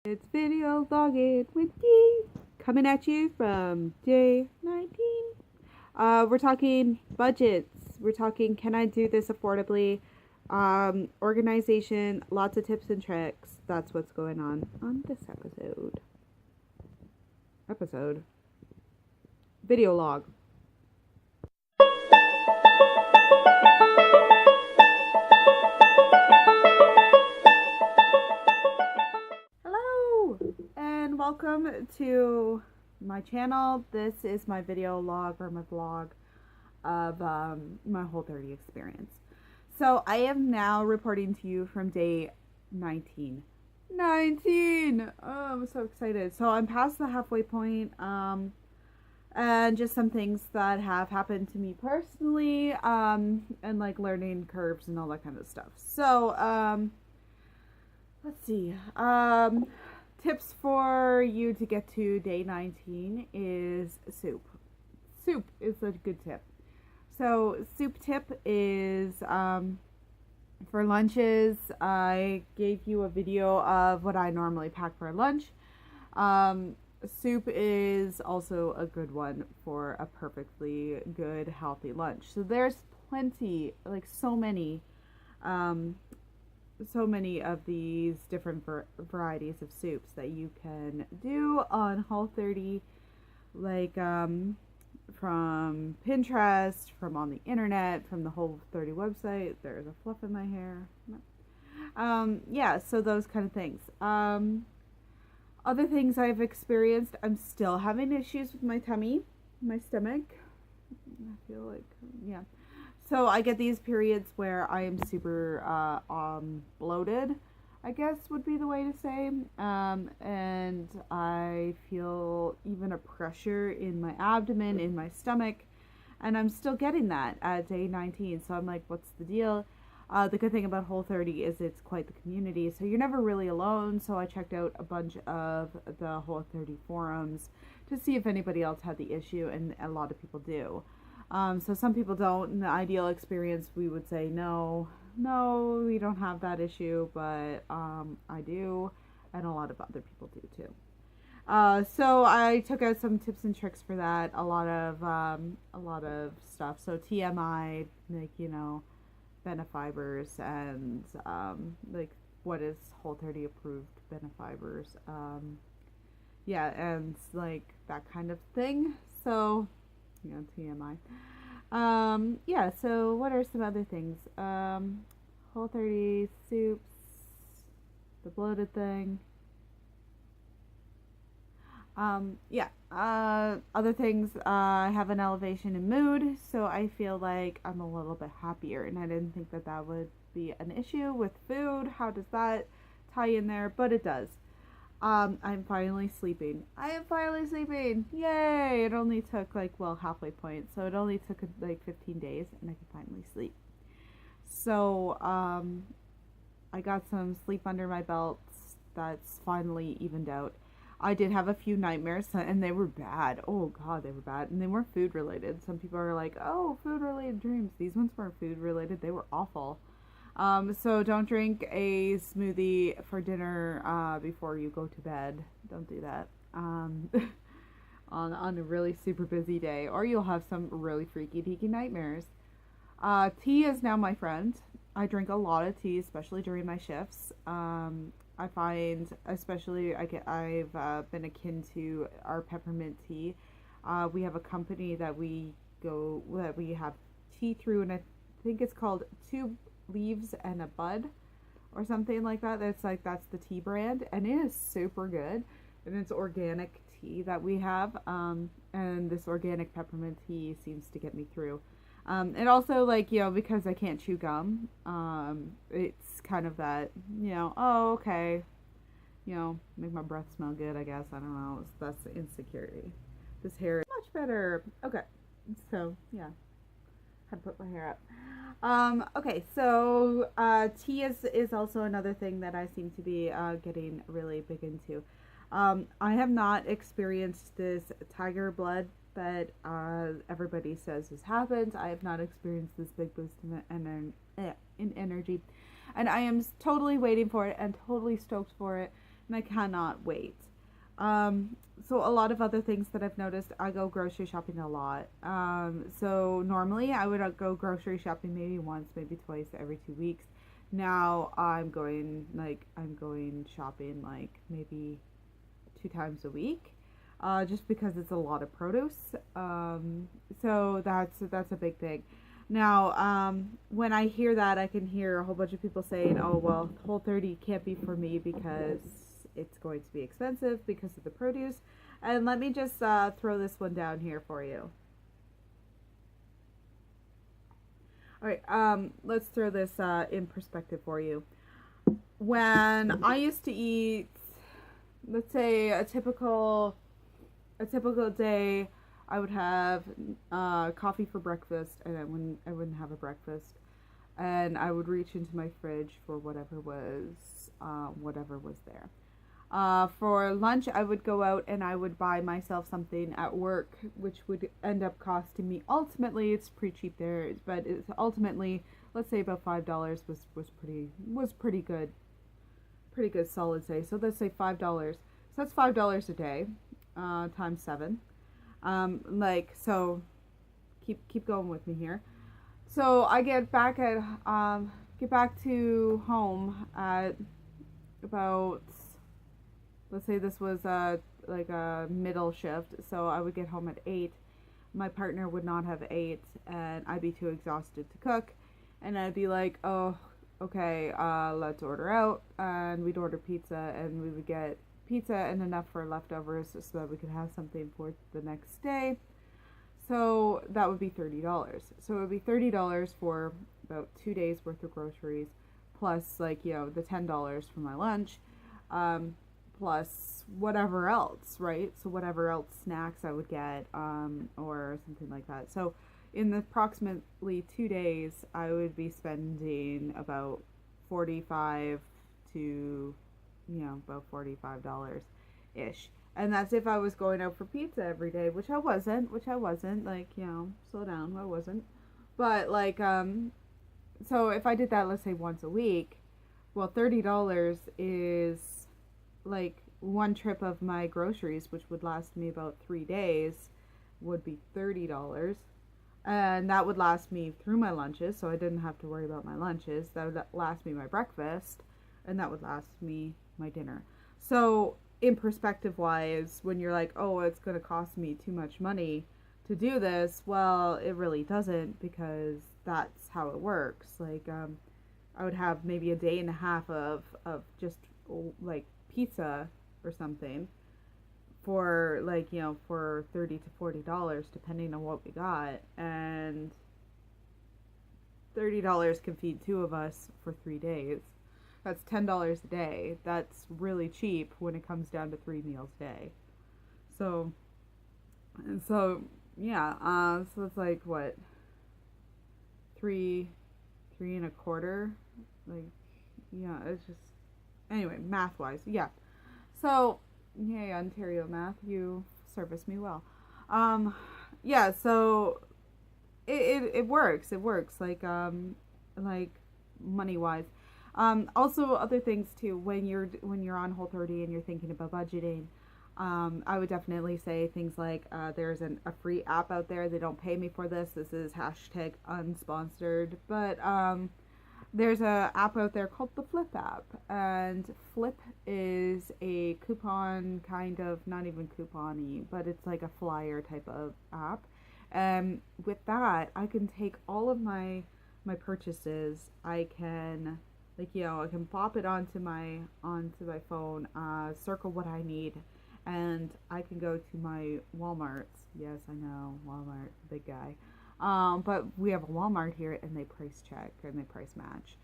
It's video vlogging with Dee, coming at you from Day19. We're talking budgets. We're talking, can I do this affordably? Organization, lots of tips and tricks. That's what's going on this episode. Video log. And welcome to my channel. This is my video log or my vlog of my Whole30 experience. So I am now reporting to you from day 19. Oh, I'm so excited. So I'm past the halfway point, and just some things that have happened to me personally, and like learning curves and all that kind of stuff. So let's see. Tips for you to get to day 19 is soup. Soup is a good tip. So soup tip is for lunches. I gave you a video of what I normally pack for lunch. Soup is also a good one for a perfectly good, healthy lunch. So there's plenty, like so many of these different varieties of soups that you can do on Whole30, like from Pinterest, from on the internet, from the Whole30 website. There's a fluff in my hair. Yeah, so those kind of things. Other things I've experienced, I'm still having issues with my tummy, my stomach. I feel like, yeah. So I get these periods where I am super bloated, I guess would be the way to say, and I feel even a pressure in my abdomen, in my stomach, and I'm still getting that at day 19. So I'm like, what's the deal? The good thing about Whole30 is it's quite the community, so you're never really alone. So I checked out a bunch of the Whole30 forums to see if anybody else had the issue, and a lot of people do. So some people don't. In the ideal experience, we would say no, we don't have that issue, but I do, and a lot of other people do too. So I took out some tips and tricks for that. A lot of stuff. So TMI, like, you know, benefibers, and like what is Whole30 approved benefibers. Yeah, and like that kind of thing. So yeah, TMI. Yeah, so what are some other things? Whole30 soups, the bloated thing. Yeah, other things, I have an elevation in mood, so I feel like I'm a little bit happier, and I didn't think that that would be an issue with food. How does that tie in there? But it does. I'm finally sleeping. I am finally sleeping. Yay! It only took halfway point. So it only took like 15 days and I could finally sleep. So, I got some sleep under my belt. That's finally evened out. I did have a few nightmares and they were bad. Oh God, they were bad. And they weren't food related. Some people are like, oh, food related dreams. These ones weren't food related. They were awful. So don't drink a smoothie for dinner before you go to bed. Don't do that on a really super busy day, or you'll have some really freaky deaky nightmares. Tea is now my friend. I drink a lot of tea, especially during my shifts. I find, especially I've been akin to our peppermint tea. We have a company that we have tea through, and I think it's called Two Leaves and a Bud or something like that. That's the tea brand, and it is super good, and it's organic tea that we have, and this organic peppermint tea seems to get me through. And also, like, you know, because I can't chew gum, it's kind of that, you know, oh, okay, you know, make my breath smell good, I guess. I don't know, that's the insecurity. This hair is much better. Okay, so yeah, had to put my hair up. Okay, so tea is also another thing that I seem to be getting really big into. I have not experienced this tiger blood that everybody says has happened. I have not experienced this big boost in energy, and I am totally waiting for it and totally stoked for it and I cannot wait. So a lot of other things that I've noticed, I go grocery shopping a lot. So normally I would go grocery shopping maybe once, maybe twice every 2 weeks. Now I'm going shopping like maybe 2 times a week, just because it's a lot of produce. So that's a big thing. Now, when I hear that, I can hear a whole bunch of people saying, "Oh well, Whole30 can't be for me because it's going to be expensive because of the produce." And let me just throw this one down here for you. All right, let's throw this in perspective for you. When I used to eat, let's say a typical day, I would have coffee for breakfast, and I wouldn't have a breakfast, and I would reach into my fridge for whatever was there. For lunch, I would go out and I would buy myself something at work, which would end up costing me. Ultimately, it's pretty cheap there, but it's ultimately, let's say about $5 was pretty good solid say. So let's say $5. So that's $5 a day, times 7. So keep going with me here. So I get back to home at about, let's say this was like a middle shift, so I would get home at 8. My partner would not have 8, and I'd be too exhausted to cook, and I'd be like, oh, okay, let's order out, and we'd order pizza, and we would get pizza and enough for leftovers so that we could have something for the next day. So that would be $30. So it would be $30 for about 2 days worth of groceries, plus like, the $10 for my lunch, plus whatever else, right? So whatever else snacks I would get, or something like that. So in the approximately 2 days, I would be spending about 45 to, about $45 ish. And that's if I was going out for pizza every day, which I wasn't, like, slow down, I wasn't. But like, so if I did that, let's say once a week, well, $30 is like one trip of my groceries, which would last me about 3 days, would be $30. And that would last me through my lunches, so I didn't have to worry about my lunches. That would last me my breakfast, and that would last me my dinner. So in perspective wise, when you're like, oh, it's going to cost me too much money to do this, well, it really doesn't, because that's how it works. Like, I would have maybe a day and a half of just like pizza or something for like, for $30 to $40 depending on what we got, and $30 can feed 2 of us for 3 days. That's $10 a day. That's really cheap when it comes down to 3 meals a day. So yeah, so it's like what, three and a quarter, like, yeah, it's just, anyway, math wise, yeah. So yay, Ontario math, you service me well. Yeah, so it works like money wise. Also other things too, when you're on Whole30 and you're thinking about budgeting, I would definitely say things like, there's a free app out there. They don't pay me for this. This is hashtag unsponsored, but there's a app out there called the Flip app, and Flip is a coupon kind of, not even coupon-y, but it's like a flyer type of app. And with that, I can take all of my purchases. I can, like, I can pop it onto my phone, circle what I need, and I can go to my Walmarts. Yes, I know, Walmart, big guy. But we have a Walmart here, and they price check and they price match.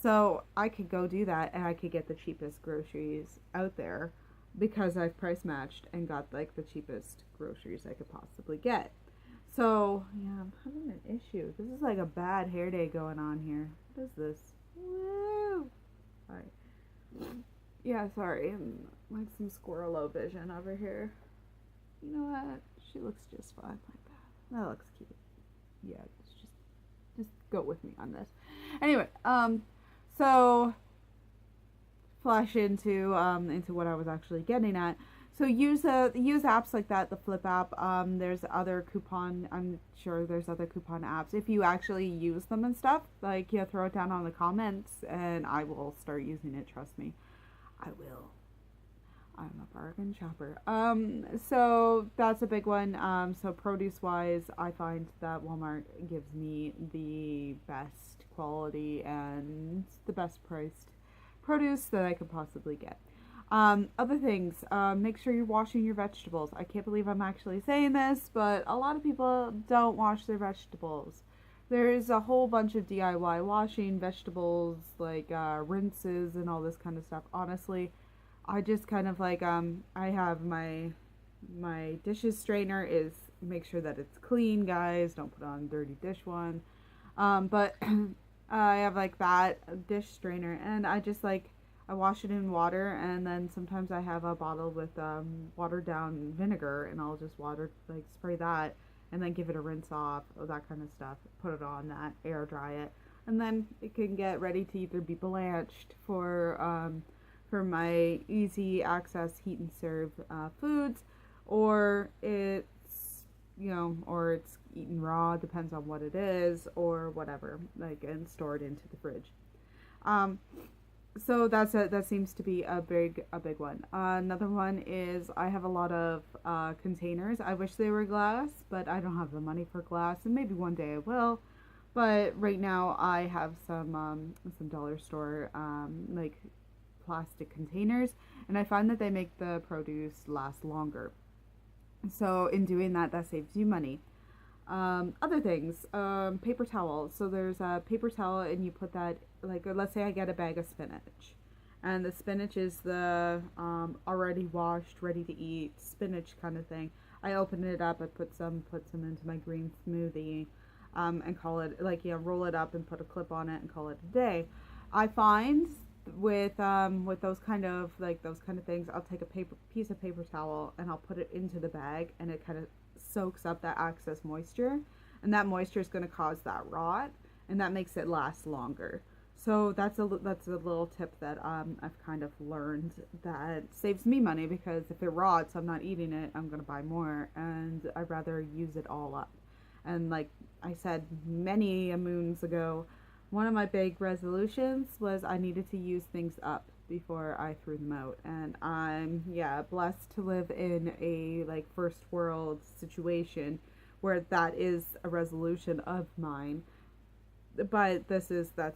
So I could go do that, and I could get the cheapest groceries out there because I've price matched and got like the cheapest groceries I could possibly get. So yeah, I'm having an issue. This is like a bad hair day going on here. What is this? Woo! Alright. Yeah, sorry. I'm like some squirrelo vision over here. You know what? She looks just fine like that. That looks cute. Yeah, just go with me on this. Anyway, so flesh into what I was actually getting at. So use apps like that, the Flip app. There's other coupon. I'm sure there's other coupon apps. If you actually use them and stuff, like, yeah, throw it down on the comments, and I will start using it. Trust me, I will. I'm a bargain shopper. So that's a big one. So produce wise, I find that Walmart gives me the best quality and the best priced produce that I could possibly get. Other things, make sure you're washing your vegetables. I can't believe I'm actually saying this, but a lot of people don't wash their vegetables. There's a whole bunch of DIY washing vegetables, like rinses and all this kind of stuff. Honestly, I just kind of like I have my dishes strainer is make sure that it's clean, guys. Don't put on dirty dish one. But I have like that dish strainer, and I just like I wash it in water, and then sometimes I have a bottle with watered down vinegar, and I'll just spray that, and then give it a rinse off, that kind of stuff. Put it on that, air dry it, and then it can get ready to either be blanched for my easy access heat and serve foods, or it's eaten raw, depends on what it is, or whatever, like, and stored into the fridge. So that seems to be a big one. Another one is I have a lot of containers. I wish they were glass, but I don't have the money for glass, and maybe one day I will. But right now I have some dollar store like plastic containers, and I find that they make the produce last longer. So in doing that, that saves you money. Other things, paper towels. So there's a paper towel, and you put that, like, let's say I get a bag of spinach, and the spinach is the already washed, ready to eat spinach kind of thing. I open it up, I put some into my green smoothie, and call it, like, roll it up and put a clip on it and call it a day. I find with those kind of things, I'll take a piece of paper towel and I'll put it into the bag, and it kind of soaks up that excess moisture, and that moisture is going to cause that rot, and that makes it last longer. So that's a little tip that I've kind of learned that saves me money, because if it rots, I'm not eating it, I'm going to buy more, and I'd rather use it all up. And like I said many moons ago, one of my big resolutions was I needed to use things up before I threw them out. And I'm, blessed to live in a, like, first world situation where that is a resolution of mine. But that's the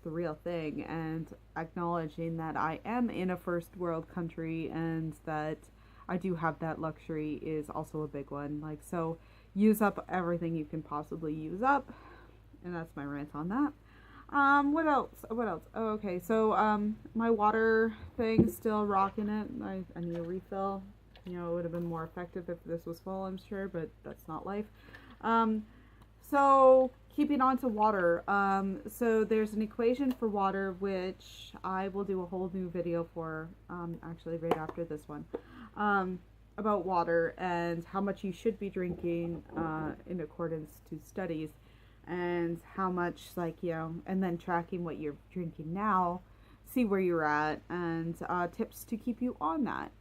real thing, and acknowledging that I am in a first world country and that I do have that luxury is also a big one. Like, so use up everything you can possibly use up. And that's my rant on that. What else? Oh, okay, so, my water thing, still rocking it. I need a refill. It would have been more effective if this was full, I'm sure, but that's not life. So, keeping on to water. So there's an equation for water, which I will do a whole new video for, actually right after this one, about water and how much you should be drinking, in accordance to studies. And how much, and then tracking what you're drinking now, see where you're at, and tips to keep you on that.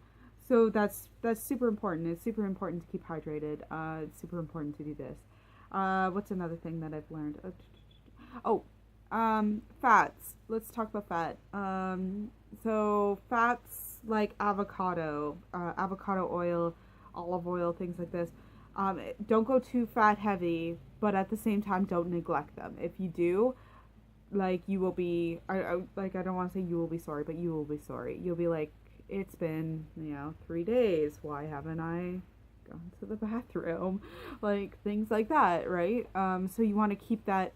So that's super important. It's super important to keep hydrated. It's super important to do this. What's another thing that I've learned? Fats. Let's talk about fat. So fats like avocado oil, olive oil, things like this. Don't go too fat heavy, but at the same time, don't neglect them. If you do, you will be, I don't want to say you will be sorry, but you will be sorry. You'll be like, it's been, 3 days. Why haven't I gone to the bathroom? Like, things like that, right? So you want to keep that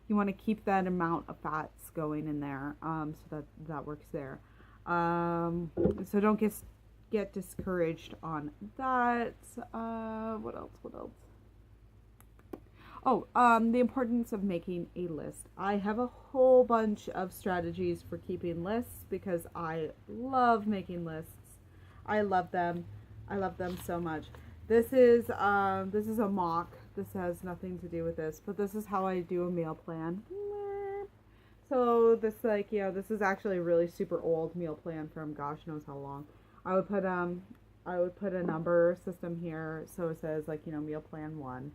amount of fats going in there, so that works there. So don't get discouraged on that. What else? The importance of making a list. I have a whole bunch of strategies for keeping lists because I love making lists. I love them so much. This is a mock. This has nothing to do with this, but this is how I do a meal plan. So this like, this is actually a really super old meal plan from gosh knows how long. I would put a number system here so it says like, meal plan 1.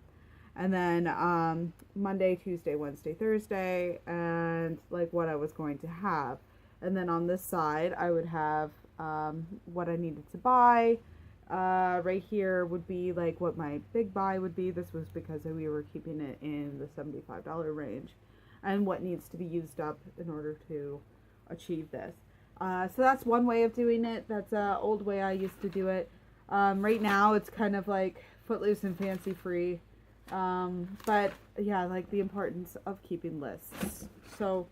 And then Monday, Tuesday, Wednesday, Thursday, and like what I was going to have. And then on this side, I would have what I needed to buy. Right here would be like what my big buy would be. This was because we were keeping it in the $75 range, and what needs to be used up in order to achieve this. So that's one way of doing it. That's an old way I used to do it. Right now, it's kind of like footloose and fancy free. But yeah, like the importance of keeping lists. So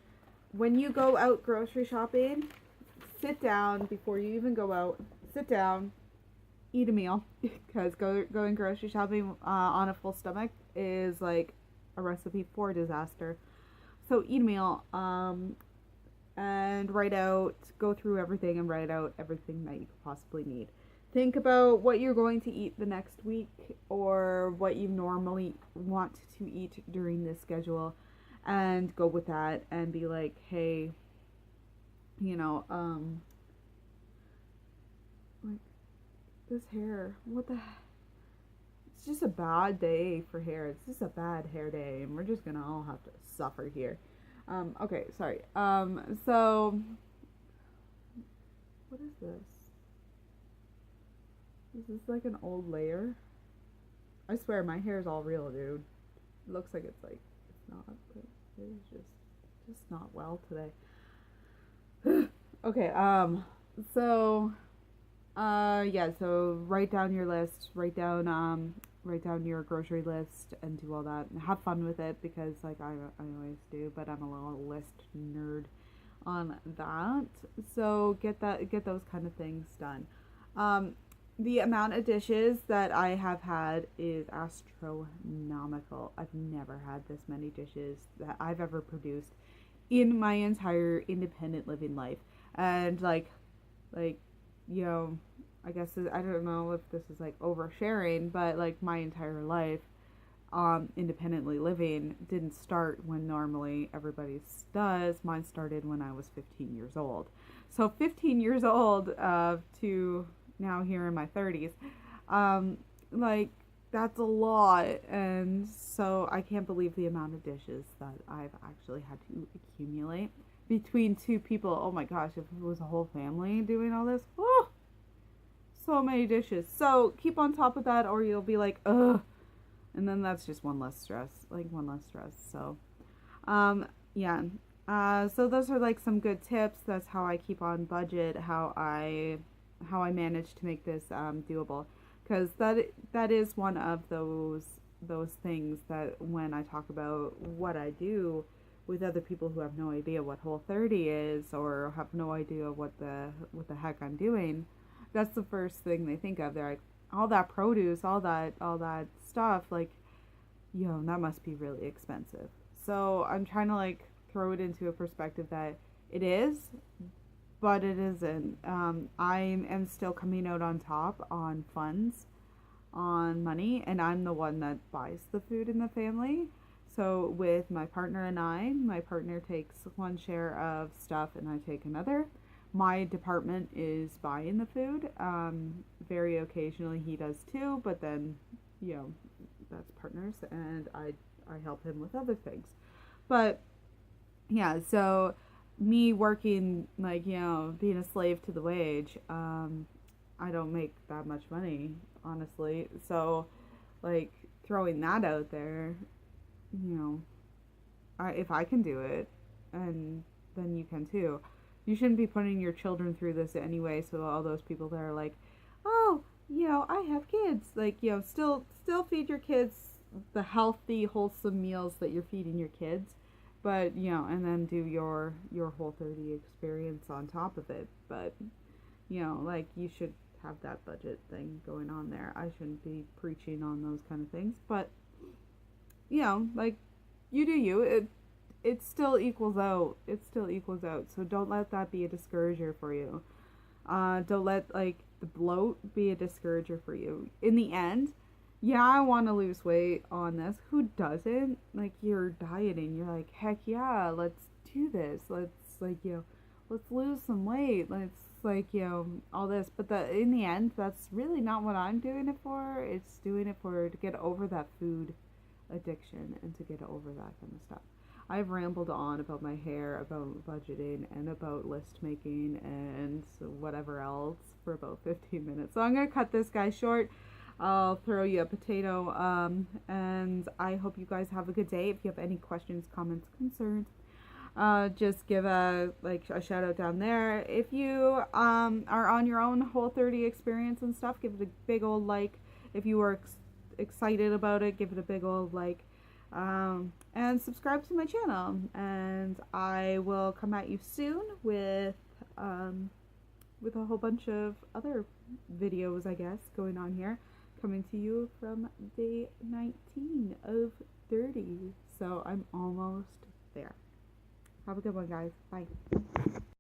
when you go out grocery shopping, sit down before you even go out. Sit down, eat a meal, because going grocery shopping on a full stomach is like a recipe for disaster. So eat a meal, and go through everything and write out everything that you could possibly need. Think about what you're going to eat the next week or what you normally want to eat during this schedule, and go with that and be like, hey, like this hair, what the heck? It's just a bad day for hair. It's just a bad hair day, and we're just gonna all have to suffer here. Okay, sorry. So what is this? Is this like an old layer? I swear my hair is all real, dude. It looks like it's not, but it's just not well today. Okay, so yeah, so write down your list, write down your grocery list and do all that and have fun with it, because like I always do, but I'm a little list nerd on that. So get those kind of things done. The amount of dishes that I have had is astronomical. I've never had this many dishes that I've ever produced in my entire independent living life. And like, I guess I don't know if this is like oversharing, but like my entire life, independently living didn't start when normally everybody does. Mine started when I was 15 years old. So 15 years old to now here in my 30s, like that's a lot. And so I can't believe the amount of dishes that I've actually had to accumulate between two people. Oh my gosh, if it was a whole family doing all this, oh, so many dishes. So keep on top of that, or you'll be like, ugh, and then that's just one less stress. So yeah, so those are like some good tips. That's how I keep on budget, how I manage to make this doable, because that is one of those things that when I talk about what I do with other people who have no idea what Whole30 is, or have no idea what the heck I'm doing, that's the first thing they think of. They're like, all that produce, all that stuff, like, that must be really expensive. So I'm trying to like throw it into a perspective that it is, but it isn't. I am still coming out on top on funds, on money, and I'm the one that buys the food in the family. So with my partner and my partner takes one share of stuff and I take another. My department is buying the food. Very occasionally he does too, but then, that's partners, and I help him with other things. But yeah, so me working, like, being a slave to the wage, I don't make that much money, honestly. So like throwing that out there, if I can do it, and then you can too. You shouldn't be putting your children through this anyway. So all those people that are like, oh, I have kids, like, still feed your kids the healthy, wholesome meals that you're feeding your kids, but and then do your Whole30 experience on top of it. But like, you should have that budget thing going on there. I shouldn't be preaching on those kind of things, but like, you do you. It still equals out. So don't let that be a discourager for you. Don't let like the bloat be a discourager for you. In the end, yeah, I want to lose weight on this. Who doesn't? Like, you're dieting. You're like, heck yeah, let's do this. Let's like, let's lose some weight. Let's like, all this. But in the end, that's really not what I'm doing it for. It's doing it for to get over that food addiction and to get over that kind of stuff. I've rambled on about my hair, about budgeting, and about list making and whatever else for about 15 minutes. So I'm going to cut this guy short. I'll throw you a potato. And I hope you guys have a good day. If you have any questions, comments, concerns, just give a shout out down there. If you are on your own Whole30 experience and stuff, give it a big old like. If you were excited about it, give it a big old like. And subscribe to my channel, and I will come at you soon with a whole bunch of other videos, I guess, going on here, coming to you from day 19 of 30. So I'm almost there. Have a good one, guys. Bye.